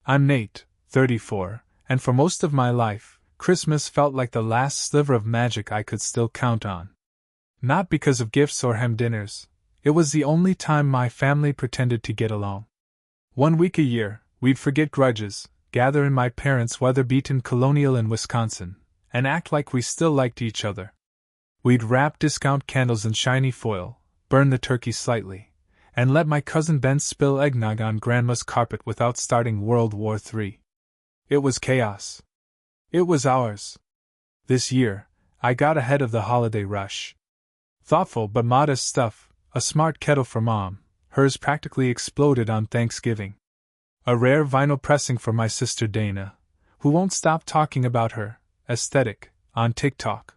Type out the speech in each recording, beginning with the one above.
I'm Nate, 34, and for most of my life, Christmas felt like the last sliver of magic I could still count on. Not because of gifts or ham dinners, it was the only time my family pretended to get along. 1 week a year, we'd forget grudges, gather in my parents' weather-beaten colonial in Wisconsin, and act like we still liked each other. We'd wrap discount candles in shiny foil, burn the turkey slightly, and let my cousin Ben spill eggnog on Grandma's carpet without starting World War III. It was chaos. It was ours. This year, I got ahead of the holiday rush. Thoughtful but modest stuff, a smart kettle for Mom, hers practically exploded on Thanksgiving. A rare vinyl pressing for my sister Dana, who won't stop talking about her aesthetic on TikTok.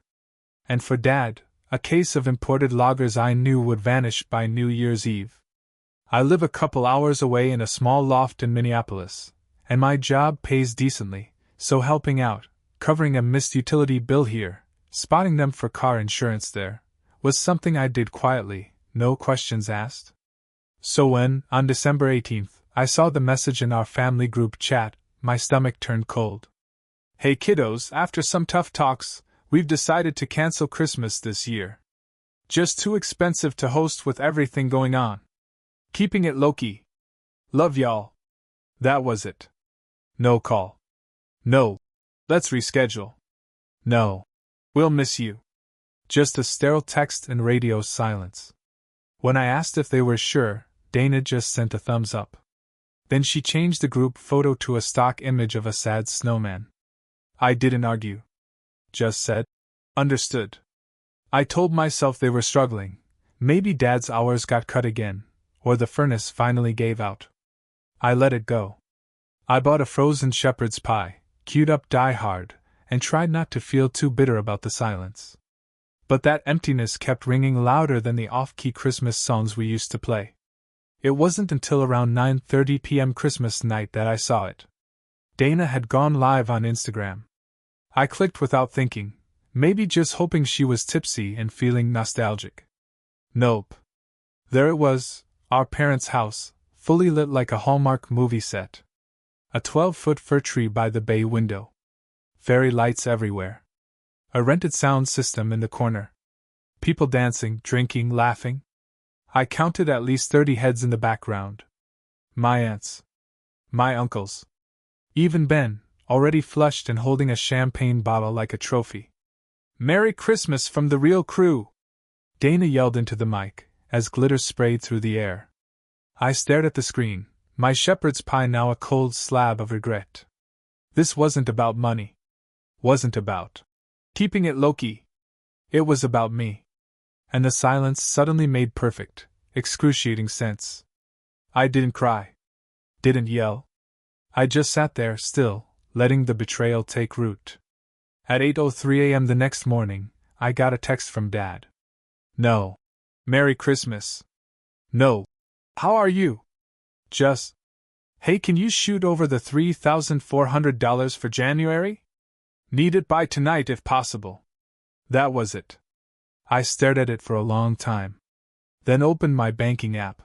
And for Dad, a case of imported lagers I knew would vanish by New Year's Eve. I live a couple hours away in a small loft in Minneapolis, and my job pays decently, so helping out, covering a missed utility bill here, spotting them for car insurance there, was something I did quietly, no questions asked. So when, on December 18th, I saw the message in our family group chat, my stomach turned cold. Hey kiddos, after some tough talks, we've decided to cancel Christmas this year. Just too expensive to host with everything going on. Keeping it low-key. Love y'all. That was it. No call. No. Let's reschedule. No. We'll miss you. Just a sterile text and radio silence. When I asked if they were sure, Dana just sent a thumbs up. Then she changed the group photo to a stock image of a sad snowman. I didn't argue. Just said, understood. I told myself they were struggling. Maybe Dad's hours got cut again, or the furnace finally gave out. I let it go. I bought a frozen shepherd's pie, queued up Die Hard, and tried not to feel too bitter about the silence. But that emptiness kept ringing louder than the off-key Christmas songs we used to play. It wasn't until around 9:30 p.m. Christmas night that I saw it. Dana had gone live on Instagram. I clicked without thinking, maybe just hoping she was tipsy and feeling nostalgic. Nope. There it was, our parents' house, fully lit like a Hallmark movie set. A 12-foot fir tree by the bay window. Fairy lights everywhere. A rented sound system in the corner. People dancing, drinking, laughing. I counted at least 30 heads in the background. My aunts. My uncles. Even Ben, already flushed and holding a champagne bottle like a trophy. Merry Christmas from the real crew! Dana yelled into the mic, as glitter sprayed through the air. I stared at the screen, my shepherd's pie now a cold slab of regret. This wasn't about money. Wasn't about keeping it low-key. It was about me. And the silence suddenly made perfect, excruciating sense. I didn't cry. Didn't yell. I just sat there, still, letting the betrayal take root. At 8:03 a.m. the next morning, I got a text from Dad. No. Merry Christmas. No. How are you? Just. Hey, can you shoot over the $3,400 for January? Need it by tonight if possible. That was it. I stared at it for a long time. Then opened my banking app.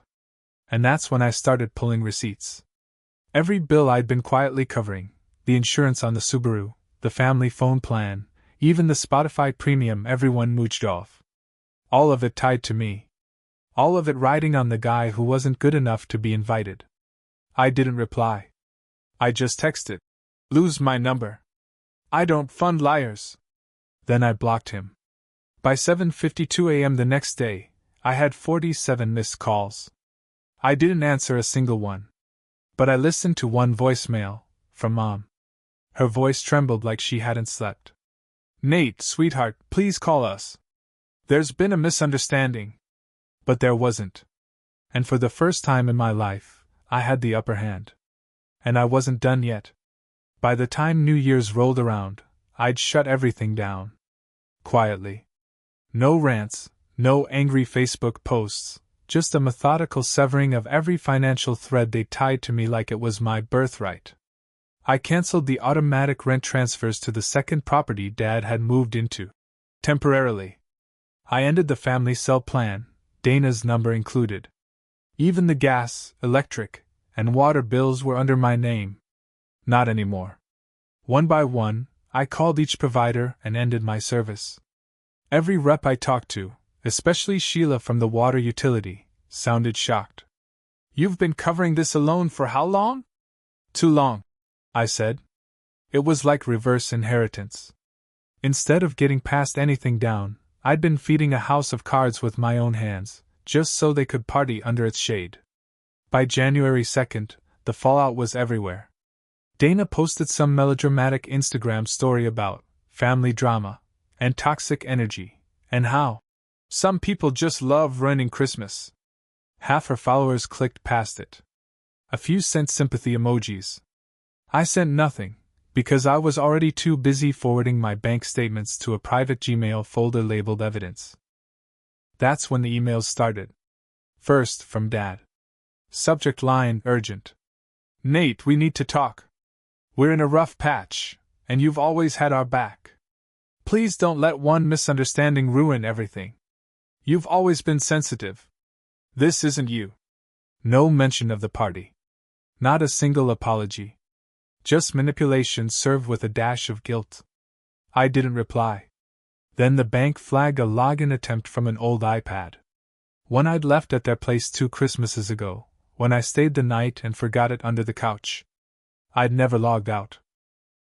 And that's when I started pulling receipts. Every bill I'd been quietly covering, the insurance on the Subaru, the family phone plan, even the Spotify premium everyone mooched off. All of it tied to me. All of it riding on the guy who wasn't good enough to be invited. I didn't reply. I just texted. Lose my number. I don't fund liars. Then I blocked him. By 7:52 a.m. the next day, I had 47 missed calls. I didn't answer a single one. But I listened to one voicemail, from Mom. Her voice trembled like she hadn't slept. Nate, sweetheart, please call us. There's been a misunderstanding. But there wasn't. And for the first time in my life, I had the upper hand. And I wasn't done yet. By the time New Year's rolled around, I'd shut everything down. Quietly. No rants, no angry Facebook posts, just a methodical severing of every financial thread they tied to me like it was my birthright. I canceled the automatic rent transfers to the second property Dad had moved into. Temporarily. I ended the family cell plan, Dana's number included. Even the gas, electric, and water bills were under my name. Not anymore. One by one, I called each provider and ended my service. Every rep I talked to, especially Sheila from the water utility, sounded shocked. You've been covering this alone for how long? Too long, I said. It was like reverse inheritance. Instead of getting passed anything down, I'd been feeding a house of cards with my own hands, just so they could party under its shade. By January 2nd, the fallout was everywhere. Dana posted some melodramatic Instagram story about family drama and toxic energy, and how some people just love ruining Christmas. Half her followers clicked past it. A few sent sympathy emojis. I sent nothing, because I was already too busy forwarding my bank statements to a private Gmail folder labeled evidence. That's when the emails started. First, from Dad. Subject line, urgent. Nate, we need to talk. We're in a rough patch, and you've always had our back. Please don't let one misunderstanding ruin everything. You've always been sensitive. This isn't you. No mention of the party. Not a single apology. Just manipulation served with a dash of guilt. I didn't reply. Then the bank flagged a login attempt from an old iPad. One I'd left at their place 2 Christmases ago, when I stayed the night and forgot it under the couch. I'd never logged out.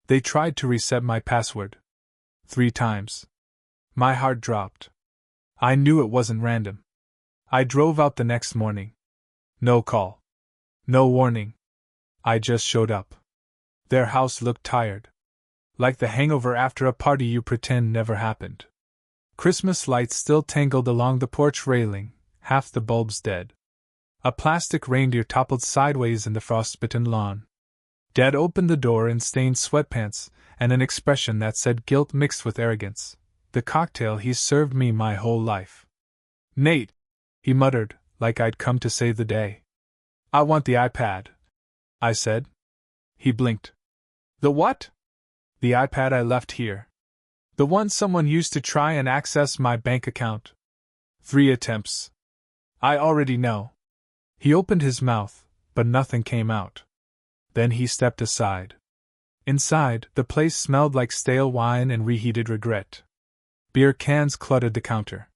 They tried to reset my password. 3 times. My heart dropped. I knew it wasn't random. I drove out the next morning. No call. No warning. I just showed up. Their house looked tired. Like the hangover after a party you pretend never happened. Christmas lights still tangled along the porch railing, half the bulbs dead. A plastic reindeer toppled sideways in the frostbitten lawn. Dad opened the door in stained sweatpants and an expression that said guilt mixed with arrogance. The cocktail he's served me my whole life. Nate, he muttered, like I'd come to save the day. I want the iPad, I said. He blinked. The what? The iPad I left here. The one someone used to try and access my bank account. 3 attempts. I already know. He opened his mouth, but nothing came out. Then he stepped aside. Inside, the place smelled like stale wine and reheated regret. Beer cans cluttered the counter.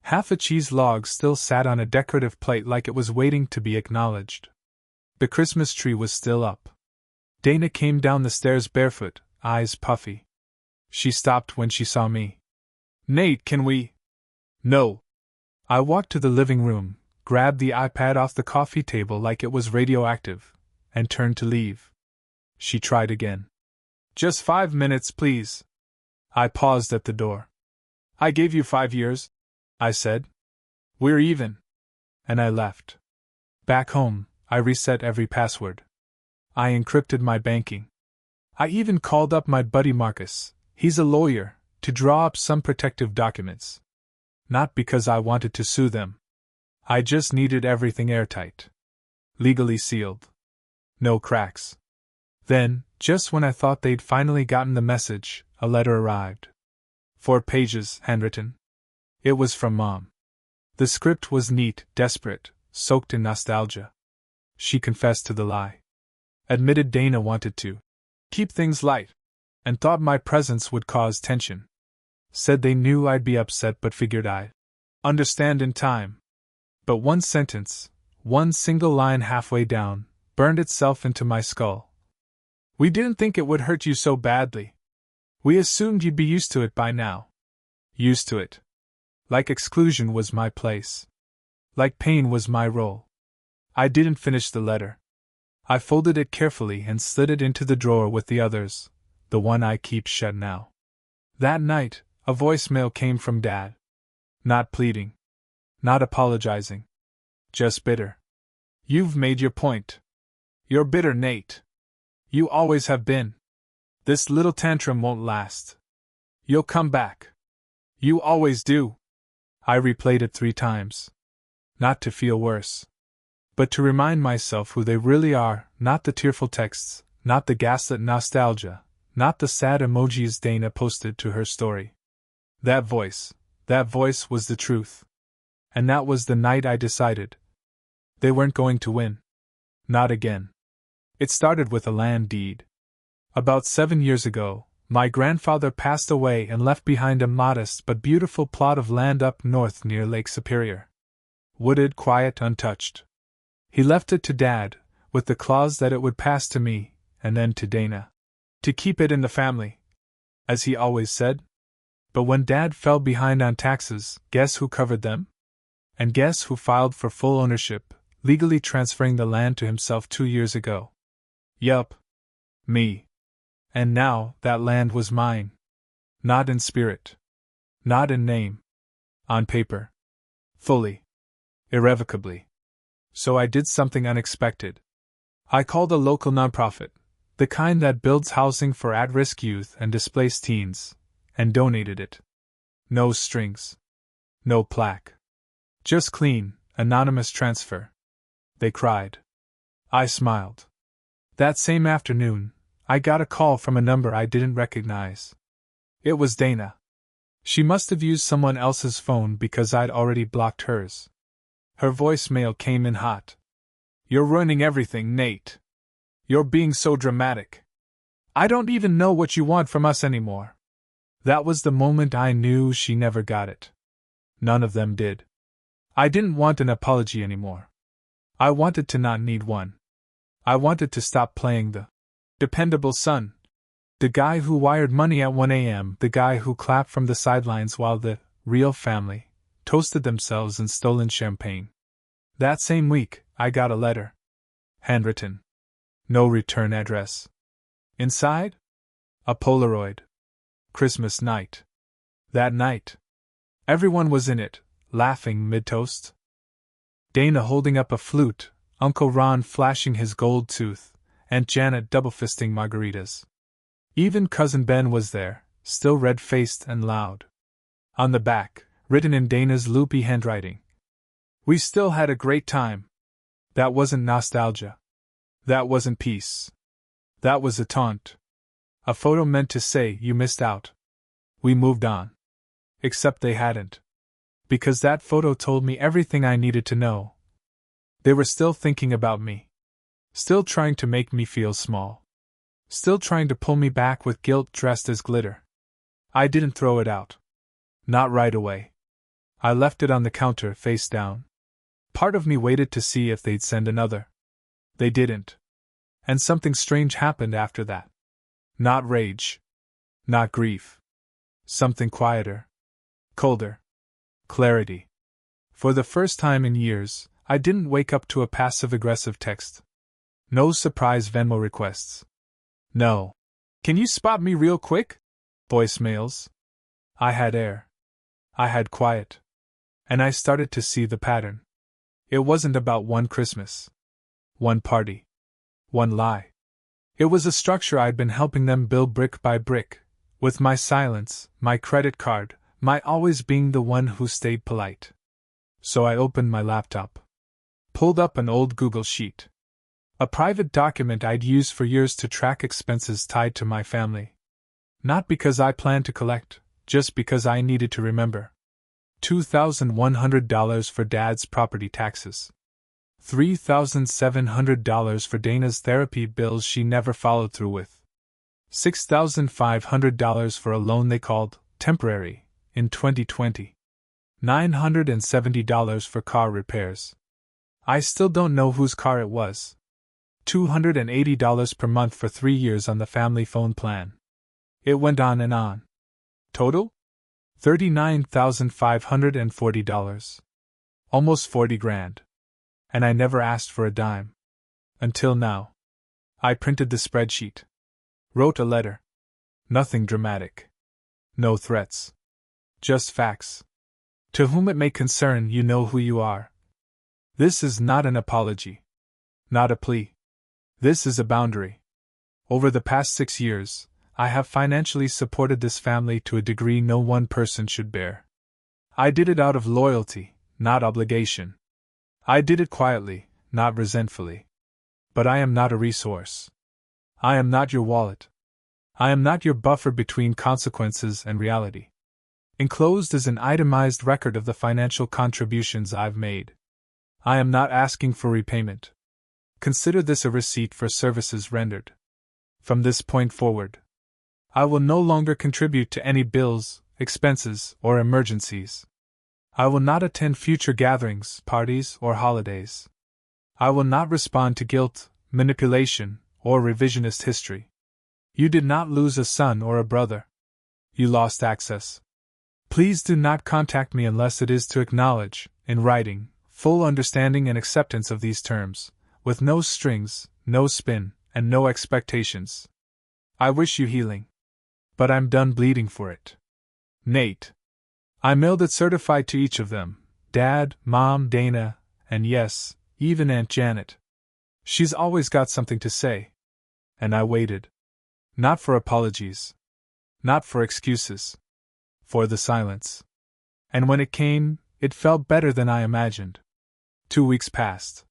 Half a cheese log still sat on a decorative plate like it was waiting to be acknowledged. The Christmas tree was still up. Dana came down the stairs barefoot, eyes puffy. She stopped when she saw me. Nate, can we? No. I walked to the living room, grabbed the iPad off the coffee table like it was radioactive, and turned to leave. She tried again. Just 5 minutes, please. I paused at the door. I gave you 5 years, I said. We're even. And I left. Back home, I reset every password. I encrypted my banking. I even called up my buddy Marcus, he's a lawyer, to draw up some protective documents. Not because I wanted to sue them. I just needed everything airtight. Legally sealed. No cracks. Then, just when I thought they'd finally gotten the message, a letter arrived. 4 pages, handwritten. It was from Mom. The script was neat, desperate, soaked in nostalgia. She confessed to the lie. Admitted Dana wanted to keep things light, and thought my presence would cause tension. Said they knew I'd be upset but figured I'd understand in time. But one sentence, one single line halfway down, burned itself into my skull. We didn't think it would hurt you so badly. We assumed you'd be used to it by now. Used to it. Like exclusion was my place. Like pain was my role. I didn't finish the letter. I folded it carefully and slid it into the drawer with the others, the one I keep shut now. That night, a voicemail came from Dad. Not pleading. Not apologizing. Just bitter. You've made your point. You're bitter, Nate. You always have been. This little tantrum won't last. You'll come back. You always do. I replayed it 3 times. Not to feel worse. But to remind myself who they really are, not the tearful texts, not the gaslit nostalgia, not the sad emojis Dana posted to her story. That voice was the truth. And that was the night I decided. They weren't going to win. Not again. It started with a land deed. About 7 years ago, my grandfather passed away and left behind a modest but beautiful plot of land up north near Lake Superior. Wooded, quiet, untouched. He left it to Dad, with the clause that it would pass to me, and then to Dana. To keep it in the family, as he always said. But when Dad fell behind on taxes, guess who covered them? And guess who filed for full ownership, legally transferring the land to himself 2 years ago? Yup. Me. And now, that land was mine. Not in spirit. Not in name. On paper. Fully. Irrevocably. So I did something unexpected. I called a local nonprofit, the kind that builds housing for at-risk youth and displaced teens, and donated it. No strings. No plaque. Just clean, anonymous transfer. They cried. I smiled. That same afternoon, I got a call from a number I didn't recognize. It was Dana. She must have used someone else's phone because I'd already blocked hers. Her voicemail came in hot. "You're ruining everything, Nate. You're being so dramatic. I don't even know what you want from us anymore." That was the moment I knew she never got it. None of them did. I didn't want an apology anymore. I wanted to not need one. I wanted to stop playing the dependable son. The guy who wired money at 1 a.m., the guy who clapped from the sidelines while the real family toasted themselves in stolen champagne. That same week, I got a letter. Handwritten. No return address. Inside? A Polaroid. Christmas night. That night. Everyone was in it, laughing mid-toast. Dana holding up a flute, Uncle Ron flashing his gold tooth, Aunt Janet double-fisting margaritas. Even Cousin Ben was there, still red-faced and loud. On the back, written in Dana's loopy handwriting. "We still had a great time." That wasn't nostalgia. That wasn't peace. That was a taunt. A photo meant to say, "You missed out." We moved on. Except they hadn't. Because that photo told me everything I needed to know. They were still thinking about me. Still trying to make me feel small. Still trying to pull me back with guilt dressed as glitter. I didn't throw it out. Not right away. I left it on the counter, face down. Part of me waited to see if they'd send another. They didn't. And something strange happened after that. Not rage. Not grief. Something quieter. Colder. Clarity. For the first time in years, I didn't wake up to a passive-aggressive text. No surprise Venmo requests. No. "Can you spot me real quick?" voicemails. I had air. I had quiet. And I started to see the pattern. It wasn't about one Christmas. One party. One lie. It was a structure I'd been helping them build brick by brick, with my silence, my credit card, my always being the one who stayed polite. So I opened my laptop. Pulled up an old Google Sheet. A private document I'd used for years to track expenses tied to my family. Not because I planned to collect, just because I needed to remember. $2,100 for Dad's property taxes. $3,700 for Dana's therapy bills she never followed through with. $6,500 for a loan they called temporary in 2020. $970 for car repairs. I still don't know whose car it was. $280 per month for 3 years on the family phone plan. It went on and on. Total? $39,540. Almost 40 grand. And I never asked for a dime. Until now. I printed the spreadsheet. Wrote a letter. Nothing dramatic. No threats. Just facts. To whom it may concern, you know who you are. This is not an apology. Not a plea. This is a boundary. Over the past 6 years, I have financially supported this family to a degree no one person should bear. I did it out of loyalty, not obligation. I did it quietly, not resentfully. But I am not a resource. I am not your wallet. I am not your buffer between consequences and reality. Enclosed is an itemized record of the financial contributions I've made. I am not asking for repayment. Consider this a receipt for services rendered. From this point forward, I will no longer contribute to any bills, expenses, or emergencies. I will not attend future gatherings, parties, or holidays. I will not respond to guilt, manipulation, or revisionist history. You did not lose a son or a brother. You lost access. Please do not contact me unless it is to acknowledge, in writing, full understanding and acceptance of these terms, with no strings, no spin, and no expectations. I wish you healing. But I'm done bleeding for it. Nate. I mailed it certified to each of them, Dad, Mom, Dana, and yes, even Aunt Janet. She's always got something to say. And I waited. Not for apologies. Not for excuses. For the silence. And when it came, it felt better than I imagined. 2 weeks passed.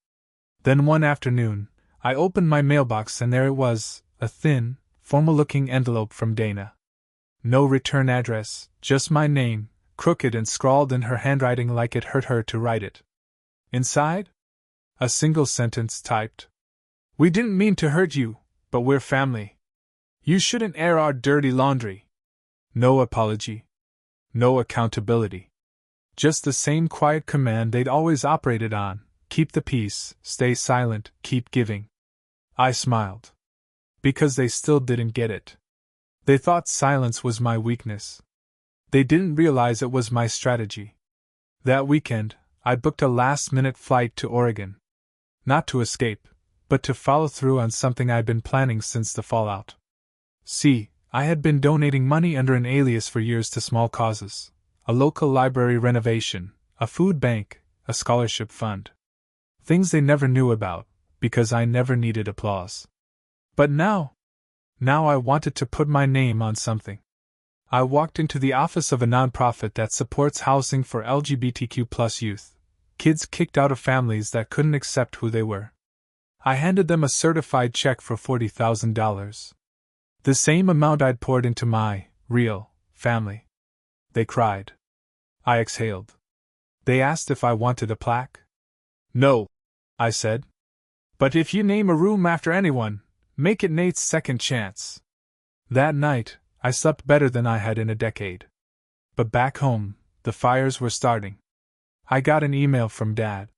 Then one afternoon, I opened my mailbox and there it was, a thin, formal-looking envelope from Dana. No return address, just my name, crooked and scrawled in her handwriting like it hurt her to write it. Inside? A single sentence typed. We didn't mean to hurt you, but we're family. You shouldn't air our dirty laundry. No apology. No accountability. Just the same quiet command they'd always operated on: keep the peace, stay silent, keep giving. I smiled. Because they still didn't get it. They thought silence was my weakness. They didn't realize it was my strategy. That weekend, I booked a last-minute flight to Oregon. Not to escape, but to follow through on something I'd been planning since the fallout. See, I had been donating money under an alias for years to small causes: a local library renovation, a food bank, a scholarship fund. Things they never knew about, because I never needed applause. But now I wanted to put my name on something. I walked into the office of a nonprofit that supports housing for LGBTQ+ youth, kids kicked out of families that couldn't accept who they were. I handed them a certified check for $40,000. The same amount I'd poured into my real family. They cried. I exhaled. They asked if I wanted a plaque. No, I said. But if you name a room after anyone, make it Nate's second chance. That night, I slept better than I had in a decade. But back home, the fires were starting. I got an email from Dad.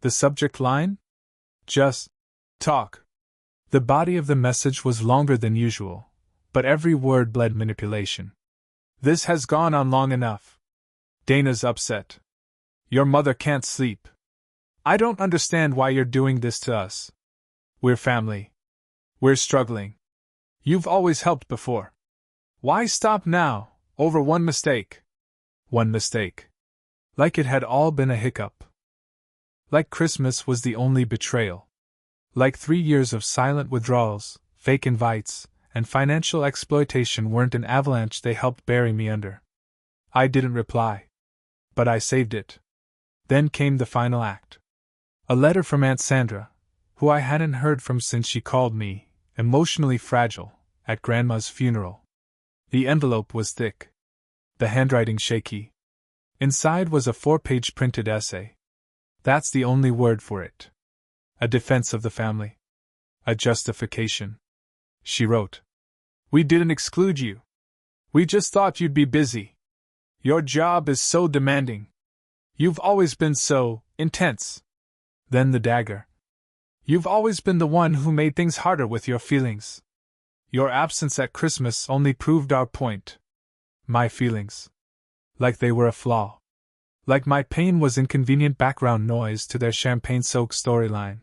The subject line? Just talk. The body of the message was longer than usual, but every word bled manipulation. This has gone on long enough. Dana's upset. Your mother can't sleep. I don't understand why you're doing this to us. We're family. We're struggling. You've always helped before. Why stop now, over one mistake? One mistake. Like it had all been a hiccup. Like Christmas was the only betrayal. Like 3 years of silent withdrawals, fake invites, and financial exploitation weren't an avalanche they helped bury me under. I didn't reply. But I saved it. Then came the final act. A letter from Aunt Sandra, who I hadn't heard from since she called me, emotionally fragile, at Grandma's funeral. The envelope was thick. The handwriting shaky. Inside was a 4-page printed essay. That's the only word for it. A defense of the family. A justification. She wrote. We didn't exclude you. We just thought you'd be busy. Your job is so demanding. You've always been so intense. Then the dagger. You've always been the one who made things harder with your feelings. Your absence at Christmas only proved our point. My feelings. Like they were a flaw. Like my pain was inconvenient background noise to their champagne-soaked storyline.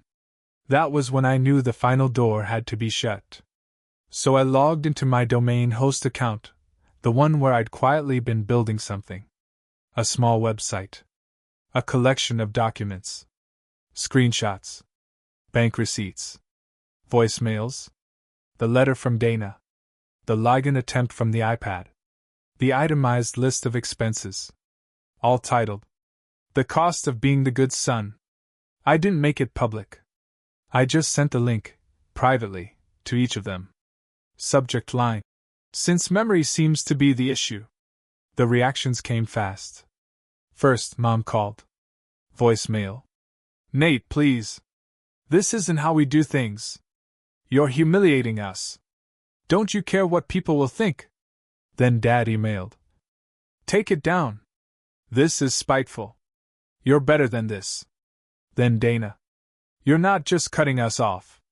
That was when I knew the final door had to be shut. So I logged into my domain host account, the one where I'd quietly been building something. A small website. A collection of documents. Screenshots. Bank receipts. Voicemails. The letter from Dana. The login attempt from the iPad. The itemized list of expenses. All titled, The Cost of Being the Good Son. I didn't make it public. I just sent the link, privately, to each of them. Subject line. Since memory seems to be the issue. The reactions came fast. First, Mom called. Voicemail. Nate, please. This isn't how we do things. You're humiliating us. Don't you care what people will think? Then Dad emailed. Take it down. This is spiteful. You're better than this. Then Dana. You're not just cutting us off.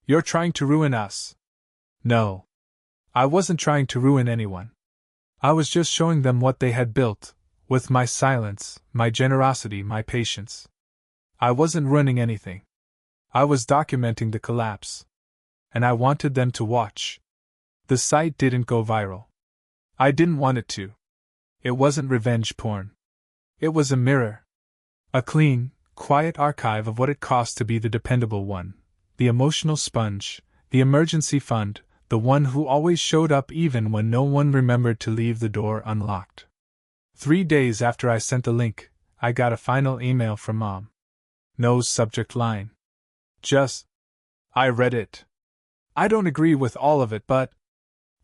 You're trying to ruin us. No. I wasn't trying to ruin anyone. I was just showing them what they had built, with my silence, my generosity, my patience. I wasn't ruining anything. I was documenting the collapse. And I wanted them to watch. The site didn't go viral. I didn't want it to. It wasn't revenge porn. It was a mirror. A clean, quiet archive of what it cost to be the dependable one, the emotional sponge, the emergency fund, the one who always showed up even when no one remembered to leave the door unlocked. 3 days after I sent the link, I got a final email from Mom. No subject line. Just, I read it. I don't agree with all of it, but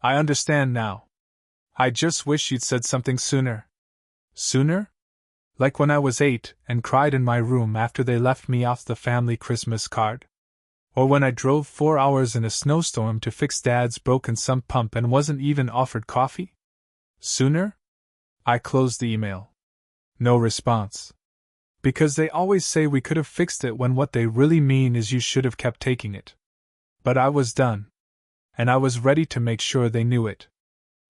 I understand now. I just wish you'd said something sooner. Sooner? Like when I was 8 and cried in my room after they left me off the family Christmas card? Or when I drove 4 hours in a snowstorm to fix Dad's broken sump pump and wasn't even offered coffee? Sooner? I closed the email. No response. Because they always say we could have fixed it when what they really mean is you should have kept taking it. But I was done. And I was ready to make sure they knew it.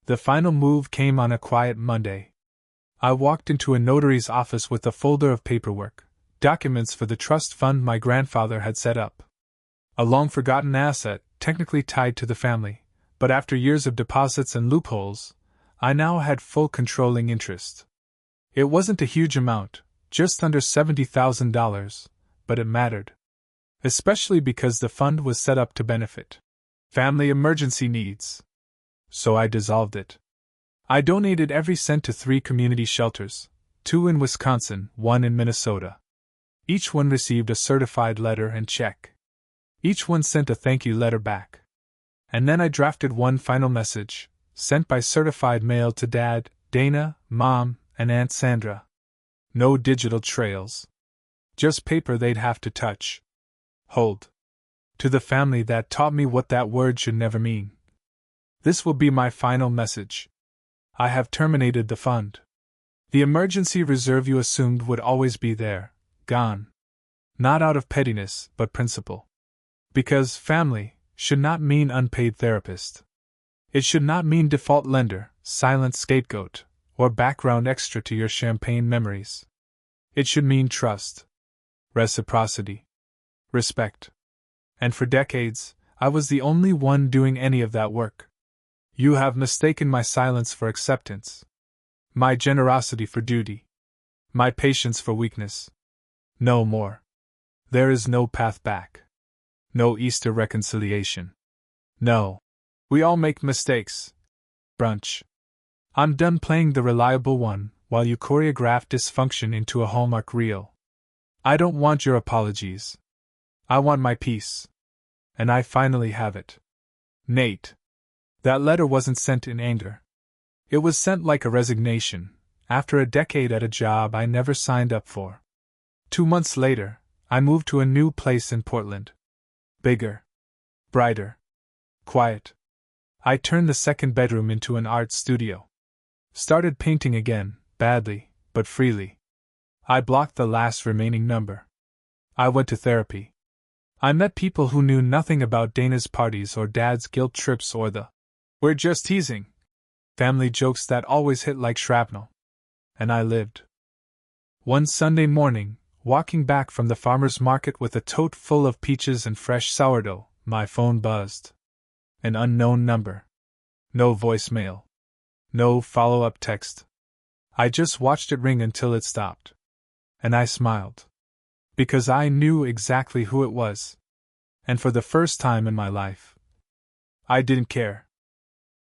The final move came on a quiet Monday. I walked into a notary's office with a folder of paperwork, documents for the trust fund my grandfather had set up. A long-forgotten asset, technically tied to the family, but after years of deposits and loopholes, I now had full controlling interest. It wasn't a huge amount, just under $70,000, but it mattered. Especially because the fund was set up to benefit family emergency needs. So I dissolved it. I donated every cent to 3 community shelters, 2 in Wisconsin, 1 in Minnesota. Each one received a certified letter and check. Each one sent a thank you letter back. And then I drafted one final message, sent by certified mail to Dad, Dana, Mom, and Aunt Sandra. No digital trails. Just paper they'd have to touch. Hold. To the family that taught me what that word should never mean. This will be my final message. I have terminated the fund. The emergency reserve you assumed would always be there, gone. Not out of pettiness, but principle. Because family should not mean unpaid therapist. It should not mean default lender, silent scapegoat, or background extra to your champagne memories. It should mean trust, reciprocity, respect. And for decades, I was the only one doing any of that work. You have mistaken my silence for acceptance, my generosity for duty, my patience for weakness. No more. There is no path back. No Easter reconciliation. No. We all make mistakes. Brunch. I'm done playing the reliable one while you choreograph dysfunction into a Hallmark reel. I don't want your apologies. I want my peace. And I finally have it. Nate. That letter wasn't sent in anger. It was sent like a resignation, after a decade at a job I never signed up for. 2 months later, I moved to a new place in Portland. Bigger. Brighter. Quiet. I turned the second bedroom into an art studio. Started painting again, badly, but freely. I blocked the last remaining number. I went to therapy. I met people who knew nothing about Dana's parties or Dad's guilt trips or the "we're just teasing" family jokes that always hit like shrapnel. And I lived. One Sunday morning, walking back from the farmer's market with a tote full of peaches and fresh sourdough, my phone buzzed. An unknown number. No voicemail. No follow-up text. I just watched it ring until it stopped. And I smiled. Because I knew exactly who it was. And for the first time in my life, I didn't care.